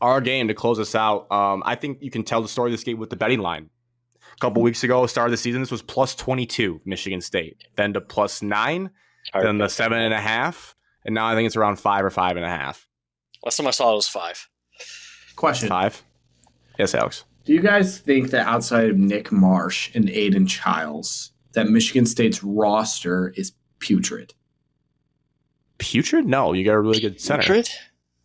our game to close us out. I think you can tell the story of this game with the betting line. A couple weeks ago, start of the season, this was plus 22, Michigan State. Then to plus 9, then the 7.5, and now I think it's around 5 or 5.5. Last time I saw it was 5. Question. 5? Yes, Alex. Do you guys think that outside of Nick Marsh and Aiden Childs, that Michigan State's roster is putrid? Putrid? No, you got a really good center. Putrid?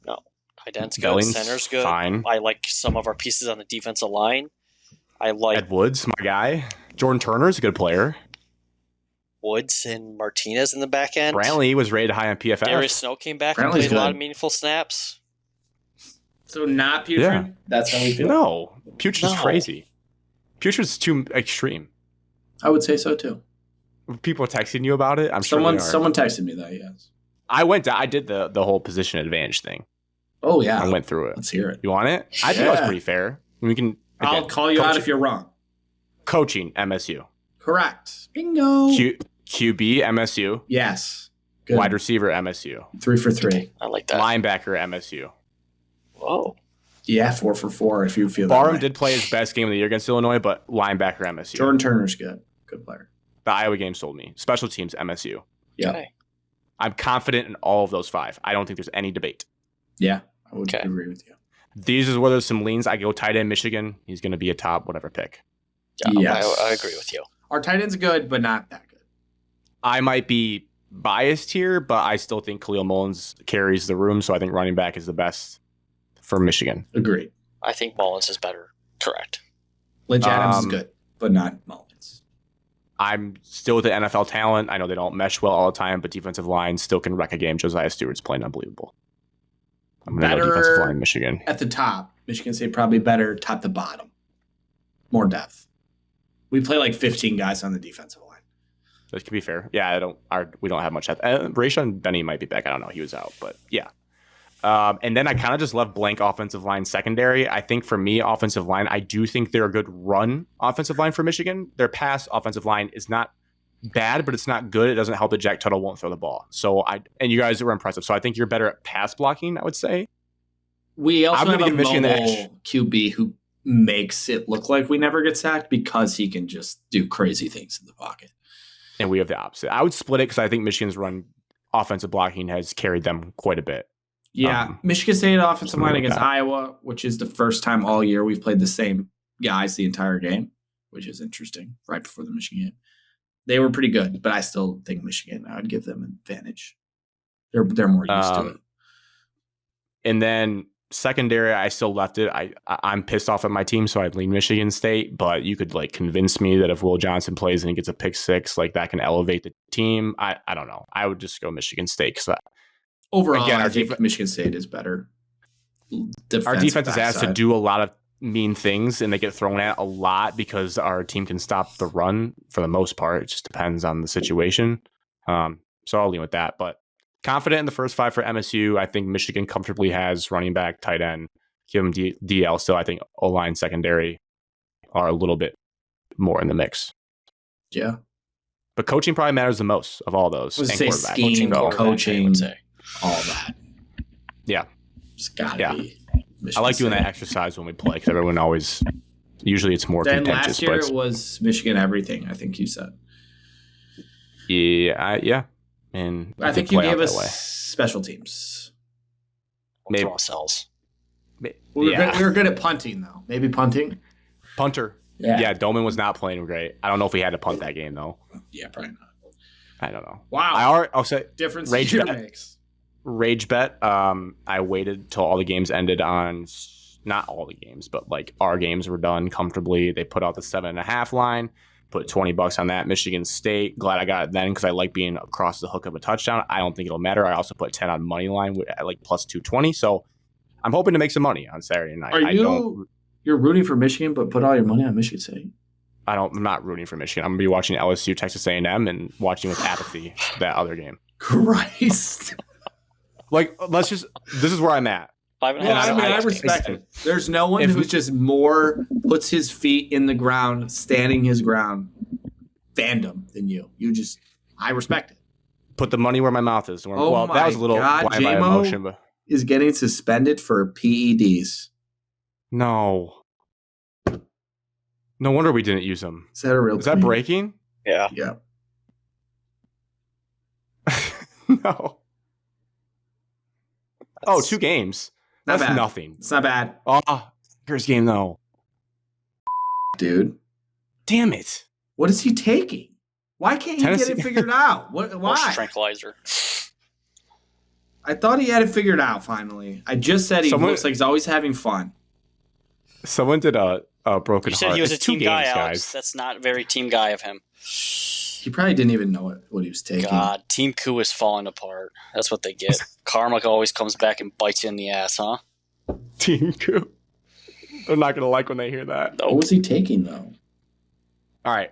No. Tight end's good. Billings, Center's good. fine. I like some of our pieces on the defensive line. I like Ed Woods, my guy. Jordan Turner's a good player. Woods and Martinez in the back end. Brantley was rated high on PFF. Darius Snow came back and Brantley's played a lot good. of meaningful snaps. So not putrid? Yeah. That's how we feel? No, putrid's No. crazy. Putrid's too extreme. I would say so too. People are texting you about it. I'm sure Someone texted me that, yes. I did the whole position advantage thing. Oh, yeah. I went through it. Let's hear it. You want it? I think that was Yeah. pretty fair. We can. I'll again, call you out if you're wrong. Coaching MSU. Correct. Bingo. QB MSU. Yes. Good. Wide receiver MSU. 3 for 3. I like that. Linebacker MSU. Whoa. Yeah, 4 for 4 if you feel that Barham way. did play his best game of the year against Illinois, but linebacker MSU. Jordan Turner's good. Good player. The Iowa game sold me. Special teams MSU. Yeah. Okay. I'm confident in all of those 5. I don't think there's any debate. Yeah, I would Okay. agree with you. These is where there's some leans. I go tight end Michigan. He's going to be a top whatever pick. Yeah, Yes. I agree with you. Our tight end's good, but not that good. I might be biased here, but I still think Khalil Mullins carries the room, so I think running back is the best for Michigan. Agreed. I think Mullins is better. Correct. Lynch Adams is Um, good, but not Mullins. I'm still with the NFL talent. I know they don't mesh well all the time, but defensive line still can wreck a game. Josiah Stewart's playing unbelievable. I'm going to go defensive line Michigan. At the top, Michigan State probably better top to bottom. More depth. We play like 15 guys on the defensive line. That could be fair. Yeah, we don't have much depth. Rayshon Benny might be back. I don't know. He was out, but yeah. And then I kind of just left blank offensive line secondary. I think for me, offensive line, I do think they're a good run offensive line for Michigan. Their pass offensive line is not bad, but it's not good. It doesn't help that Jack Tuttle won't throw the ball. And you guys were impressive. So I think you're better at pass blocking, I would say. We also I'm have gonna a give Michigan the edge. mobile QB who makes it look like we never get sacked because he can just do crazy things in the pocket. And we have the opposite. I would split it because I think Michigan's run offensive blocking has carried them quite a bit. Yeah, Michigan State offensive line like against that. Iowa, which is the first time all year we've played the same guys the entire game, which is interesting, right before the Michigan game. They were pretty good, but I still think Michigan, I would give them an advantage. They're more used to it. And then secondary, I still left it. I'm pissed off at my team, so I'd lean Michigan State. But you could like convince me that if Will Johnson plays and he gets a pick 6, like that can elevate the team. I don't know. I would just go Michigan State because Overall, again, I our think Michigan State is better. our defense is asked to backside. do a lot of mean things, and they get thrown at a lot because our team can stop the run for the most part. It just depends on the situation. So I'll lean with that. But confident in the first 5 for MSU. I think Michigan comfortably has running back, tight end. Give them DL still. I think O-line secondary are a little bit more in the mix. Yeah. But coaching probably matters the most of all those. I would and say quarterback. scheme, So, coaching, I would say. all that. Yeah. It's got to Yeah. be. I Michigan like doing that State. exercise when we play because everyone always, usually it's more Then contentious. last year But it was Michigan everything, I think you said. yeah. And I it think did you play out gave us that way. special teams. Maybe. Draw cells. We were, Yeah. we were good at punting, though. Maybe punting? Punter. Yeah, Doman was not playing great. I don't know if we had to punt that game, though. Yeah, probably not. I don't know. Wow. I'll say Difference Rage year bet. makes. rage bet. I waited till all the games ended on, not all the games, but like our games were done comfortably. They put out the 7.5 line, put $20 on that. Michigan State. Glad I got it then because I like being across the hook of a touchdown. I don't think it'll matter. I also put 10 on money line at like plus 220. So I'm hoping to make some money on Saturday night. You're rooting for Michigan, but put all your money on Michigan State? I'm not rooting for Michigan. I'm gonna be watching LSU, Texas A&M, and watching with apathy that other game. Christ. Like, this is where I'm at. 5.5. Well, I mean, I I- respect it. There's no one If- who's just more puts his feet in the ground, standing his ground, fandom than you. I respect it. Put the money where my mouth is. Oh Well, my that was a little God, blind by J-Mo. emotion, but is getting suspended for PEDs. No. No wonder we didn't use him. Is that a real Is that tweet? breaking? Yeah. Yeah. No. Oh, 2 games. Not That's bad. nothing. It's not bad. Oh, first game though. Dude. Damn it. What is he taking? Why can't he Tennessee- get it figured out? Why? Most tranquilizer. I thought he had it figured out finally. I just said he looks like he's always having fun. Someone did a broken You heart. said he was It's a team 2 guy, games, Alex. guys. That's not very team guy of him. He probably didn't even know what he was taking. God, Team Coup is falling apart. That's what they get. Karma always comes back and bites you in the ass, huh? Team Coup. They're not going to like when they hear that. What was he taking though? All right.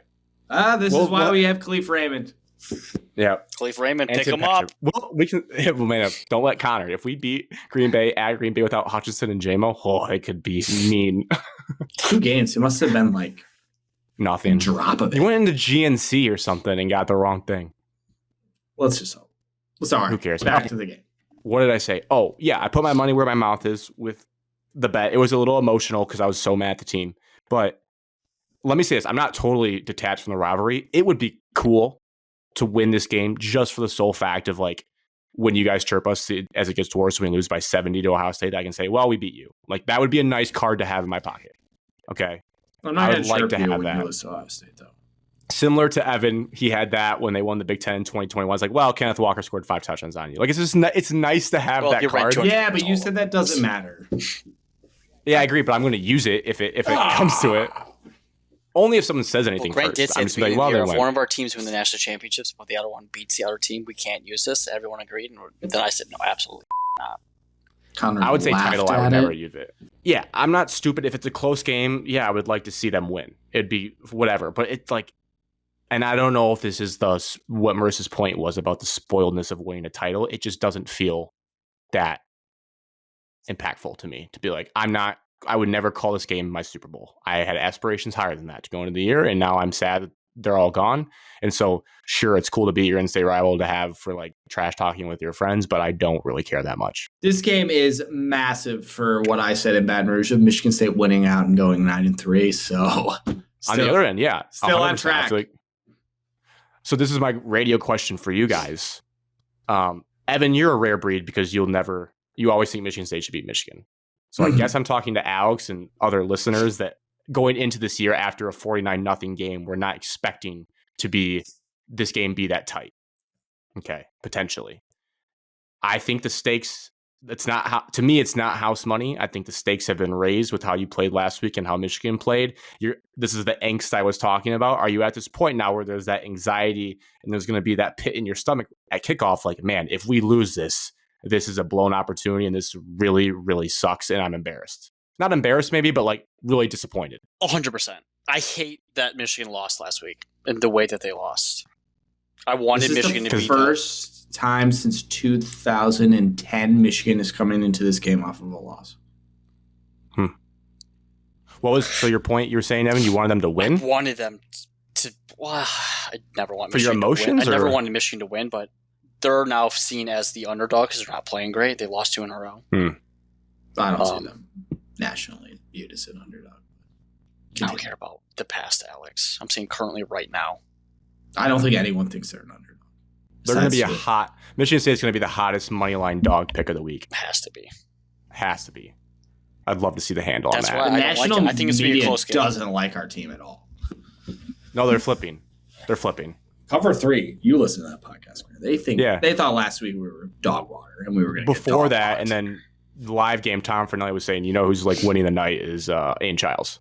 This is why we have Khalif Raymond. Yeah. Khalif Raymond, And pick Tim him up. Patrick. Well, we can. Well, man, don't let Connor. If we beat Green Bay at Green Bay without Hutchinson and JMO, it could be mean. 2 games. It must have been like Nothing. drop of it. You went into GNC or something and got the wrong thing. Let's just hope. Sorry. Who cares? Back to the game. What did I say? Oh, yeah. I put my money where my mouth is with the bet. It was a little emotional because I was so mad at the team. But let me say this. I'm not totally detached from the rivalry. It would be cool to win this game just for the sole fact of like when you guys chirp us as it gets worse, when we lose by 70 to Ohio State, I can say, well, we beat you. Like that would be a nice card to have in my pocket. Okay. I'm I not would going to like chirp to you have when that. you lose to Ohio State, though. Similar to Evan, he had that when they won the Big Ten in 2021. It's like, well, Kenneth Walker scored 5 touchdowns on you. Like, it's just it's nice to have that you're right, card. Jordan. Yeah, but you said that doesn't matter. Yeah, I agree, but I'm going to use it if it comes to it. Only if someone says anything Grant did first. say I'm at just the like, beginning well, of the they year, if win. one of our teams win the national championships, but the other one beats the other team, we can't use this. Everyone agreed, and then I said, no, absolutely not. Connor I would say laughed title. I would at never it. use it. Yeah, I'm not stupid. If it's a close game, yeah, I would like to see them win. It'd be whatever. But it's like, and I don't know if this is what Marissa's point was about the spoiledness of winning a title. It just doesn't feel that impactful to me to be like, I would never call this game my Super Bowl. I had aspirations higher than that to go into the year, and now I'm sad that they're all gone. And so, sure, it's cool to beat your in-state rival to have for like trash talking with your friends, but I don't really care that much. This game is massive for what I said in Baton Rouge of Michigan State winning out and going 9-3. So On the other end, yeah, still on 100%. I track. feel like- so this is my radio question for you guys. Evan, you're a rare breed because you always think Michigan State should beat Michigan. So I guess I'm talking to Alex and other listeners that going into this year after a 49-0 game, we're not expecting this game be that tight. Okay, potentially. I think the stakes, it's not house money. I think the stakes have been raised with how you played last week and how Michigan played. This is the angst I was talking about. Are you at this point now where there's that anxiety and there's going to be that pit in your stomach at kickoff? Like, man, if we lose this is a blown opportunity and this really, really sucks and I'm embarrassed. Not embarrassed maybe, but like really disappointed. 100%. I hate that Michigan lost last week and the way that they lost. I wanted Michigan to the beat them. first time since 2010 Michigan is coming into this game off of a loss. What was so your point? You were saying, Evan, you wanted them to I win? wanted them to. Well, I never want For your Michigan to win. emotions, I never or- wanted Michigan to win, but they're now seen as the underdog because they're not playing great. They lost 2 in a row. I don't see them nationally viewed as an underdog. I don't care about the past, Alex. I'm saying currently right now. I don't think anyone thinks they're an underdog. They're going to be Besides Michigan State's going to be the hottest money line dog pick of the week. Has to be. Has to be. I'd love to see the handle That's on why that. the I don't like national it. I think it's gonna be a media close game. doesn't like our team at all. No, they're flipping. They're flipping. Cover 3. You listen to that podcast, man. Yeah. They thought last week we were dog water and we were going to Before that, and then the live game, Tom Fernelli was saying, who's like winning the night is Aiden Childs.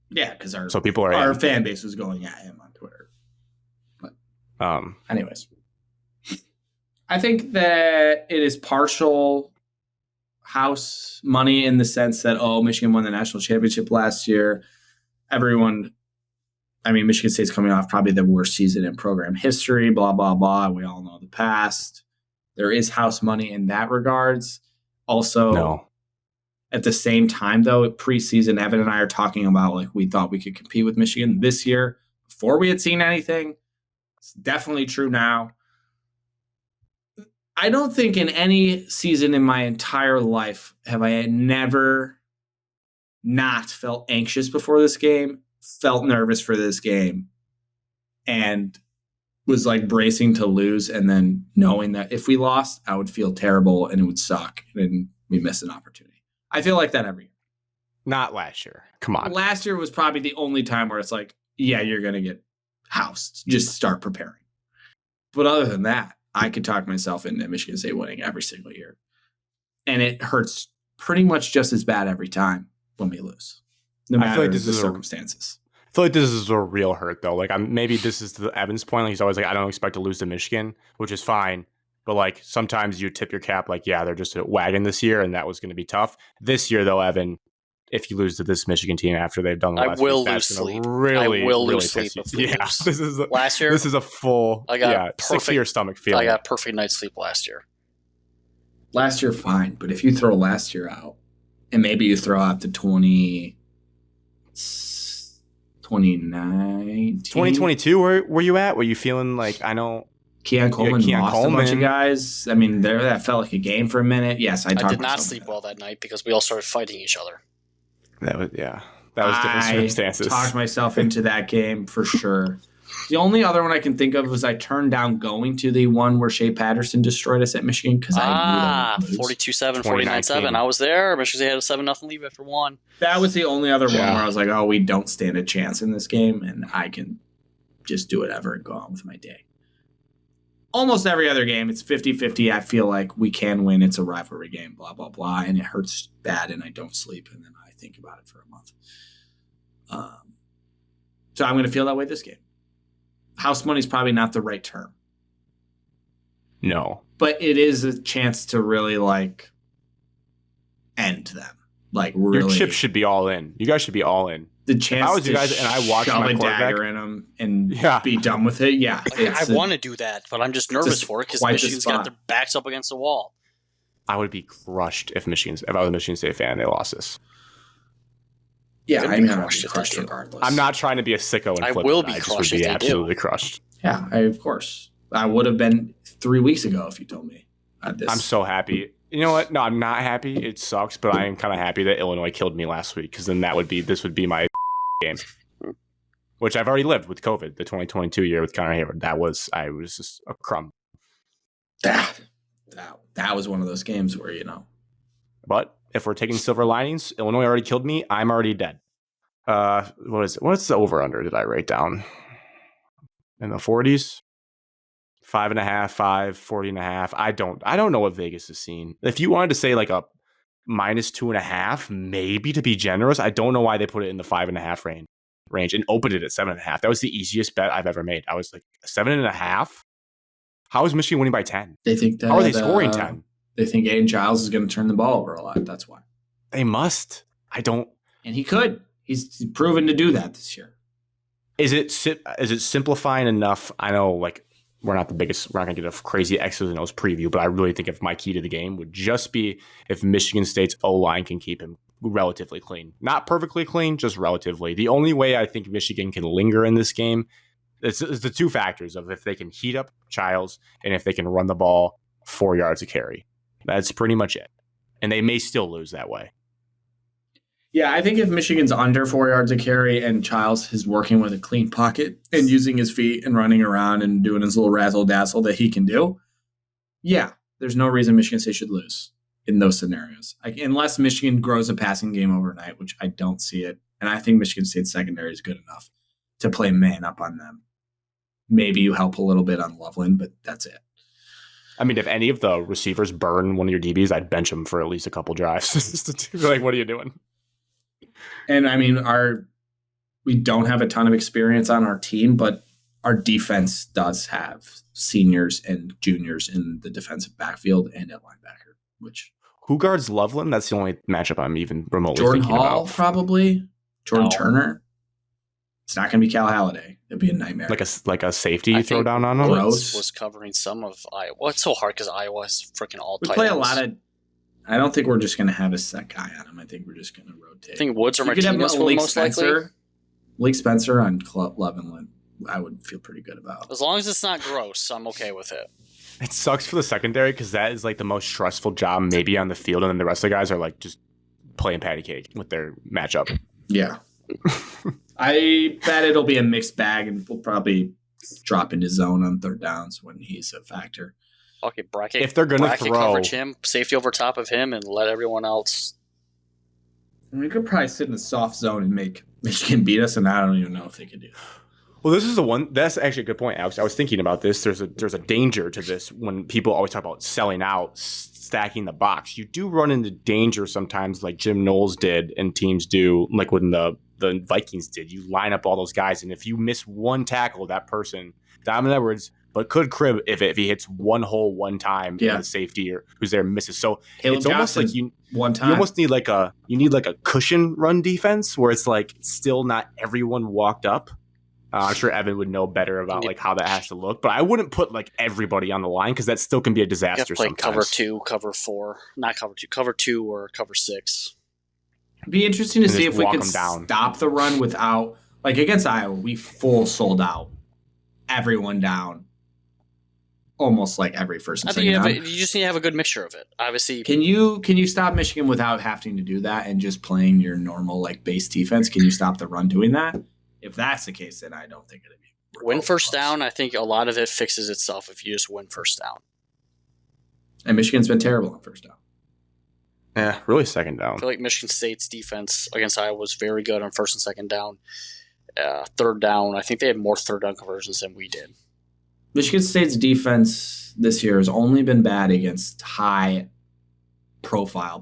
yeah, because our So people are our in. fan base was going at him on Twitter. Anyways, I think that it is partial house money in the sense that, Michigan won the national championship last year. Michigan State's coming off probably the worst season in program history, blah, blah, blah. We all know the past. There is house money in that regards. Also, No. at the same time, though, preseason, Evan and I are talking about like we thought we could compete with Michigan this year before we had seen anything. It's definitely true now. I don't think in any season in my entire life have I never not felt anxious before this game, felt nervous for this game, and was like bracing to lose, and then knowing that if we lost, I would feel terrible and it would suck and we missed an opportunity. I feel like that every year. Not last year. Come on. Last year was probably the only time where it's like, yeah, you're going to get housed. Just start preparing. But other than that, I could talk myself into Michigan State winning every single year. And it hurts pretty much just as bad every time when we lose. No matter I feel like this the is circumstances. I feel like this is a real hurt, though. Like, maybe this is to Evan's point. Like, he's always like, I don't expect to lose to Michigan, which is fine. But, like, sometimes you tip your cap, like, yeah, they're just a wagon this year, and that was going to be tough. This year, though, Evan, if you lose to this Michigan team after they've done the last will week, lose that's gonna sleep. Really, I will really lose piss sleep you. if we Yeah, lose. last year. This is a full, sick to your stomach feeling. I got perfect night's sleep last year. Last year, fine. But if you throw last year out, and maybe you throw out the 2019. 2022, where were you at? Were you feeling like, I know Keon Coleman lost a bunch of Coleman. guys. I mean, that felt like a game for a minute. Yes, I did not myself sleep into well that night because we all started fighting each other. that was different circumstances. I talked myself into that game for sure. The only other one I can think of was I turned down going to the one where Shea Patterson destroyed us at Michigan because I knew that 42-7, 49-7. I was there. Michigan State had a 7-0 lead after one. That was the only other one where I was like, oh, we don't stand a chance in this game, and I can just do whatever and go on with my day. Almost every other game, it's 50-50. I feel like we can win. It's a rivalry game, blah, blah, blah, and it hurts bad, and I don't sleep, and then I think about it for a month. So I'm going to feel that way this game. House money is probably not the right term. No. But it is a chance to really, like, end them. Like, really. Your chips should be all in. You guys should be all in. The chance if I was to you guys and I watched shove my a quarterback dagger in them and be done with it, yeah. I want to do that, but I'm just nervous for it because Michigan's got their backs up against the wall. I would be crushed if I was a Michigan State fan and they lost this. Yeah, I'm going to be crushed regardless. I'm not trying to be a sicko and flip. I will be just crushed would be if they absolutely do. crushed. Yeah, of course. I would have been 3 weeks ago if you told me. I'm so happy. You know what? No, I'm not happy. It sucks, but I am kind of happy that Illinois killed me last week because then this would be my game, which I've already lived with COVID. The 2022 year with Connor Hayward. I was just a crumb. That was one of those games where, But if we're taking silver linings, Illinois already killed me. I'm already dead. What is it? What's the over under? Did I write down in the 40s? 5.5, 5, 40.5. I don't know what Vegas is seeing. If you wanted to say like a -2.5, maybe to be generous, I don't know why they put it in the 5.5 range and opened it at 7.5. That was the easiest bet I've ever made. I was like 7.5. How is Michigan winning by 10? They think that. How are they scoring 10? They think Aiden Giles is going to turn the ball over a lot. That's why. They must. I don't. And he could. He's proven to do that this year. Is it simplifying enough? I know, like, we're not going to get a crazy X's and O's preview, but I really think if my key to the game would just be if Michigan State's O-line can keep him relatively clean. Not perfectly clean, just relatively. The only way I think Michigan can linger in this game is the two factors of if they can heat up Childs and if they can run the ball 4 yards a carry. That's pretty much it. And they may still lose that way. Yeah, I think if Michigan's under 4 yards a carry and Childs is working with a clean pocket and using his feet and running around and doing his little razzle-dazzle that he can do, yeah, there's no reason Michigan State should lose in those scenarios. Unless Michigan grows a passing game overnight, which I don't see it. And I think Michigan State's secondary is good enough to play man up on them. Maybe you help a little bit on Loveland, but that's it. I mean, if any of the receivers burn one of your DBs, I'd bench them for at least a couple drives. Like, what are you doing? And I mean, we don't have a ton of experience on our team, but our defense does have seniors and juniors in the defensive backfield and at linebacker. Who guards Loveland? That's the only matchup I'm even remotely Jordan thinking Hall, about. probably. Jordan Turner. It's not going to be Cal Halliday. It'd be a nightmare. Like a safety you throw down on him. Gross. Was covering some of Iowa. It's so hard because Iowa is freaking all we tight play ends. a lot of. I don't think we're just going to have a set guy on him. I think we're just going to rotate. I think Woods or you could have Martinez will Malik most likely. Spencer. Malik Spencer on Loveland. I would feel pretty good about. As long as it's not gross, I'm okay with it. It sucks for the secondary because that is like the most stressful job maybe on the field, and then the rest of the guys are like just playing patty cake with their matchup. Yeah. I bet it'll be a mixed bag, and we'll probably drop into zone on third downs when he's a factor. Okay, bracket. If they're going to throw, coverage him, safety over top of him, and let everyone else. We could probably sit in the soft zone and make Michigan beat us, and I don't even know if they could do that. well, this is the one. That's actually a good point, Alex. I was thinking about this. There's a danger to this when people always talk about selling out, stacking the box. You do run into danger sometimes, like Jim Knowles did, and teams do, like when the Vikings did. You line up all those guys, and if you miss one tackle, that person, Donovan Edwards, but could crib if he hits one hole one time, and the safety or who's there misses. So it's almost like you almost need like a cushion run defense where it's like still not everyone walked up. I'm sure Evan would know better about like how that has to look, but I wouldn't put like everybody on the line because that still can be a disaster. Play sometimes. cover 2, cover 4, not cover 2, cover 2 or cover 6. It'd be interesting to see if we could stop the run without, like against Iowa, we full sold out, everyone down, almost like every first and second down. You just need to have a good mixture of it. Obviously, can you stop Michigan without having to do that and just playing your normal like base defense? Can you stop the run doing that? If that's the case, then I don't think it'd be. Win first down. I think a lot of it fixes itself if you just win first down. And Michigan's been terrible on first down. Yeah, really second down. I feel like Michigan State's defense against Iowa was very good on first and second down. Third down, I think they had more third down conversions than we did. Michigan State's defense this year has only been bad against high-profile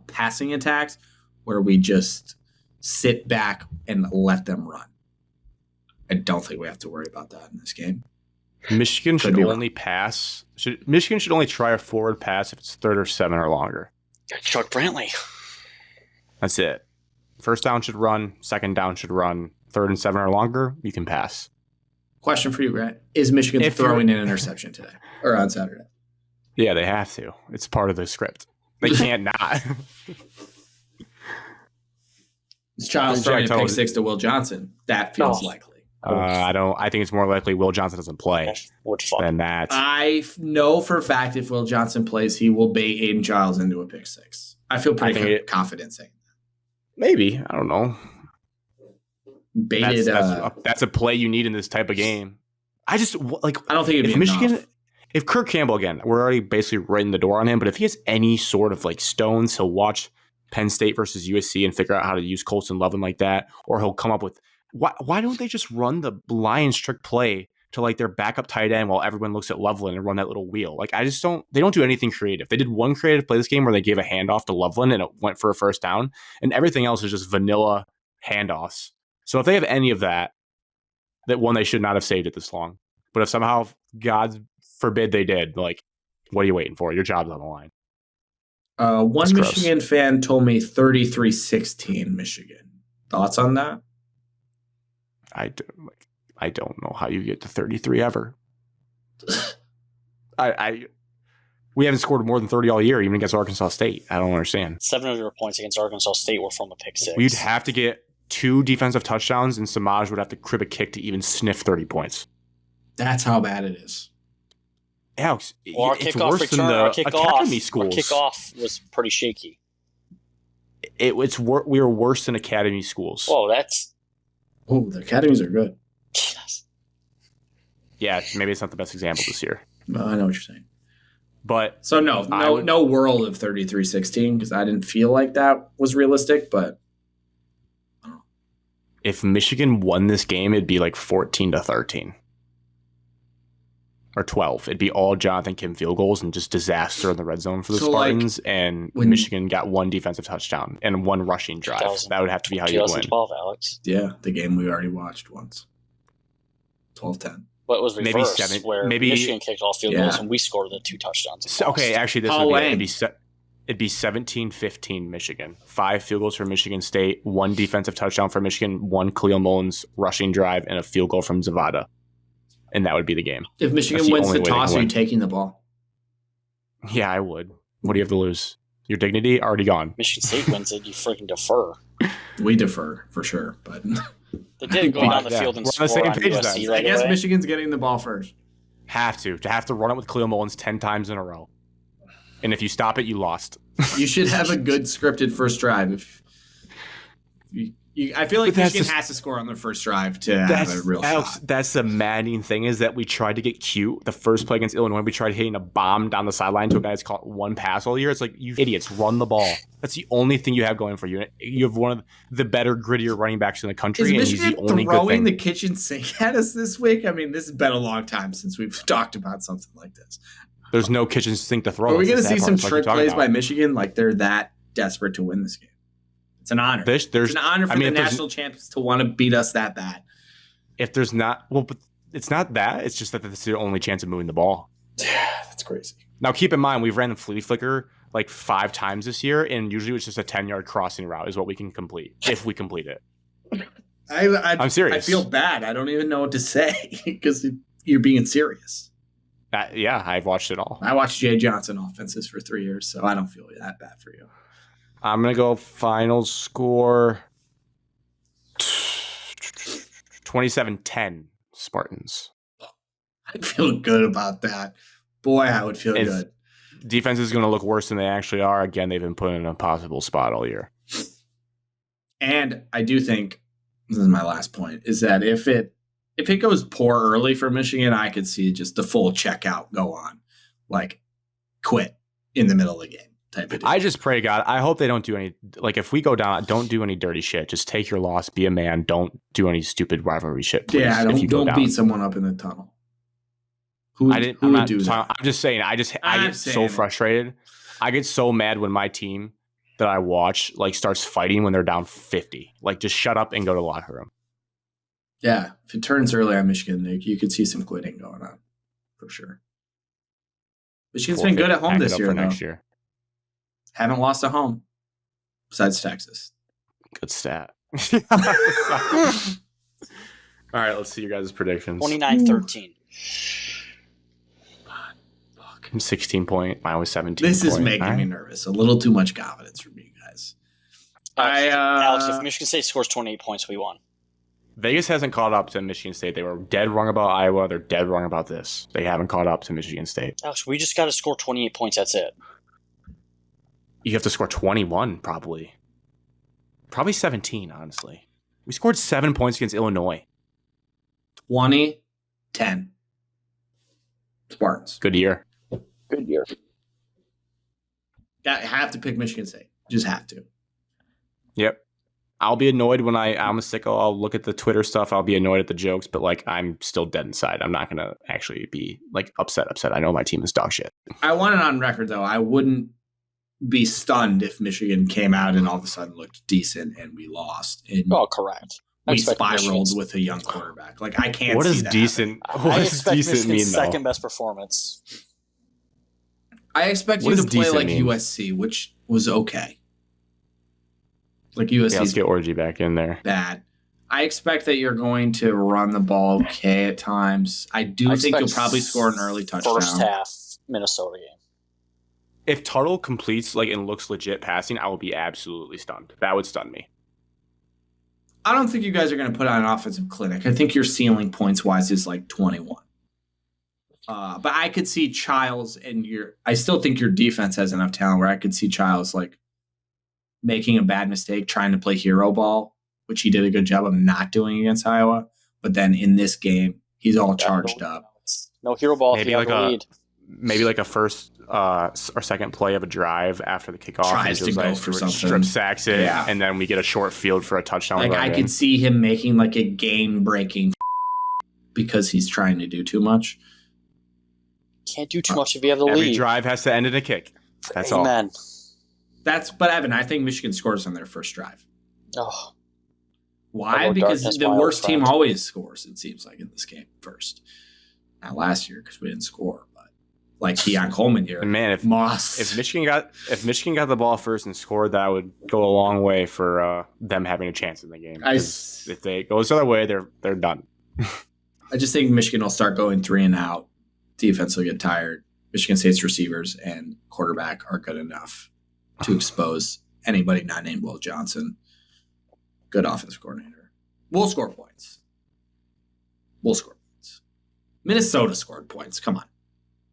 passing attacks where we just sit back and let them run. I don't think we have to worry about that in this game. Michigan should only pass. Michigan should only try a forward pass if it's 3rd or 7 or longer. Chuck Brantley. That's it. First down should run. Second down should run. 3rd and 7 or longer, you can pass. Question for you, Grant. Is Michigan throwing an interception today or on Saturday? Yeah, they have to. It's part of the script. They can't not. Is Childs throwing a pick 6 to Will Johnson? That feels likely. I think it's more likely Will Johnson doesn't play than that. I know for a fact if Will Johnson plays, he will bait Aiden Childs into a pick 6. I feel pretty confident saying that. Maybe. I don't know. Baited. That's a play you need in this type of game. I don't think it'd be Michigan. Enough. If Kirk Campbell, again, we're already basically writing the door on him, but if he has any sort of like stones, he'll watch Penn State versus USC and figure out how to use Colston Loveland like that, or he'll come up with why don't they just run the Lions trick play to like their backup tight end while everyone looks at Loveland and run that little wheel? Like they don't do anything creative. They did one creative play this game where they gave a handoff to Loveland and it went for a first down, and everything else is just vanilla handoffs. So if they have any of that one they should not have saved it this long. But if somehow, God forbid they did, like, what are you waiting for? Your job's on the line. One Michigan fan told me 33-16 Michigan. Thoughts on that? I don't know how you get to 33 ever. We haven't scored more than 30 all year, even against Arkansas State. I don't understand. 700 points against Arkansas State were from a pick 6. We'd have to get 2 defensive touchdowns, and Samaj would have to crib a kick to even sniff 30 points. That's how bad it is. Alex, well, it's worse than the academy schools. Our kickoff was pretty shaky. We were worse than academy schools. The academies are good. Yes. Yeah, maybe it's not the best example this year. Well, I know what you're saying. But so no world of 33-16 because I didn't feel like that was realistic. But I don't know. If Michigan won this game, it'd be like 14-13 or 12. It'd be all Jonathan Kim field goals and just disaster in the red zone for the Spartans. And Michigan got 1 defensive touchdown and 1 rushing drive. That would have to be how you win. 2012, Alex. Yeah, the game we already watched once. 12-10. But it was reversed, maybe Michigan kicked all field goals and we scored the 2 touchdowns. Okay, actually, this would be it'd be 17-15 Michigan. 5 field goals for Michigan State, 1 defensive touchdown for Michigan, 1 Khalil Mullins rushing drive, and a field goal from Zavada. And that would be the game. If Michigan wins the toss, are you taking the ball? Yeah, I would. What do you have to lose? Your dignity? Already gone. Michigan State wins it, you freaking defer. We defer, for sure. But they did go down the field and score on USC right I guess away. Michigan's getting the ball first. Have to run it with Cleo Mullins 10 times in a row. And if you stop it, you lost. You should have a good scripted first drive. I feel like Michigan has to score on their first drive to have a real shot. That's the maddening thing is that we tried to get cute. The first play against Illinois, we tried hitting a bomb down the sideline to a guy that's caught one pass all year. It's like, you idiots, run the ball. That's the only thing you have going for you. You have one of the better, grittier running backs in the country, and he's the only good thing. Throwing the kitchen sink at us this week? I mean, this has been a long time since we've talked about something like this. There's no kitchen sink to throw. Are we going to see some trick plays by Michigan? Like they're that desperate to win this game. It's an honor. It's an honor for the national champions to want to beat us that bad. If there's not, but it's not that. It's just that it's the only chance of moving the ball. Yeah, that's crazy. Now, keep in mind, we've ran the flea flicker like 5 times this year, and usually it's just a 10-yard crossing route is what we can complete, if we complete it. I'm serious. I feel bad. I don't even know what to say because you're being serious. Yeah, I've watched it all. I watched Jay Johnson offenses for 3 years, so I don't feel that bad for you. I'm going to go final score 27-10 Spartans. I'd feel good about that. Boy, I would feel good. Defense is going to look worse than they actually are. Again, they've been put in a possible spot all year. And I do think, this is my last point, is that if it goes poor early for Michigan, I could see just the full checkout go on. Like, quit in the middle of the game. Type of deal. I just pray to God, I hope they don't do any, like if we go down, don't do any dirty shit. Just take your loss, be a man, don't do any stupid rivalry shit. Please, yeah, don't beat someone up in the tunnel. Who would do that? I'm just saying, I get so frustrated. I get so mad when my team that I watch like starts fighting when they're down 50. Like just shut up and go to the locker room. Yeah, if it turns early on Michigan, you could see some quitting going on for sure. Michigan's been good at home this year, next year. Haven't lost at home besides Texas. Good stat. All right, let's see your guys' predictions. 29-13. 16 point. Mine was 17. This is making me nervous. A little too much confidence from you guys. Alex, if Michigan State scores 28 points, we won. Vegas hasn't caught up to Michigan State. They were dead wrong about Iowa. They're dead wrong about this. They haven't caught up to Michigan State. Alex, we just got to score 28 points. That's it. You have to score 21, probably. Probably 17, honestly. We scored 7 points against Illinois. 20-10. Spartans. Good year. Good year. Have to pick Michigan State. Just have to. Yep. I'll be annoyed when I'm a sicko. I'll look at the Twitter stuff. I'll be annoyed at the jokes, but like I'm still dead inside. I'm not going to actually be like upset. I know my team is dog shit. I want it on record, though. I wouldn't be stunned if Michigan came out and all of a sudden looked decent and we lost. And correct. We spiraled with a young quarterback. Like I can't. What see does decent? What does decent mean? Second best performance. I expect you to play like USC, which was okay. Like USC. Yeah, let's get Orgy back in there. Bad. I expect that you're going to run the ball okay at times. I think you'll probably score an early touchdown. First half Minnesota game. If Tuttle completes like and looks legit passing, I will be absolutely stunned. That would stun me. I don't think you guys are going to put on an offensive clinic. I think your ceiling points wise is like 21. But I could see Childs and I still think your defense has enough talent where I could see Childs like making a bad mistake, trying to play hero ball, which he did a good job of not doing against Iowa. But then in this game, he's all charged up. No hero ball. Maybe like a first or second play of a drive after the kickoff. Tries to go for something. Strip sacks it, and then we get a short field for a touchdown. Like I could see him making like a game-breaking because he's trying to do too much. Can't do too much if you have the lead. Every drive has to end in a kick. That's all. Amen. But Evan, I think Michigan scores on their first drive. Oh. Why? Because the worst team always scores, it seems like, in this game first. Not last year because we didn't score, but like Keon Coleman here. And man, if Michigan got the ball first and scored, that would go a long way for them having a chance in the game. If they go this other way, they're done. I just think Michigan will start going 3 and out. Defense will get tired. Michigan State's receivers and quarterback are good enough to expose anybody not named Will Johnson. Good offensive coordinator. We'll score points. Minnesota scored points. Come on.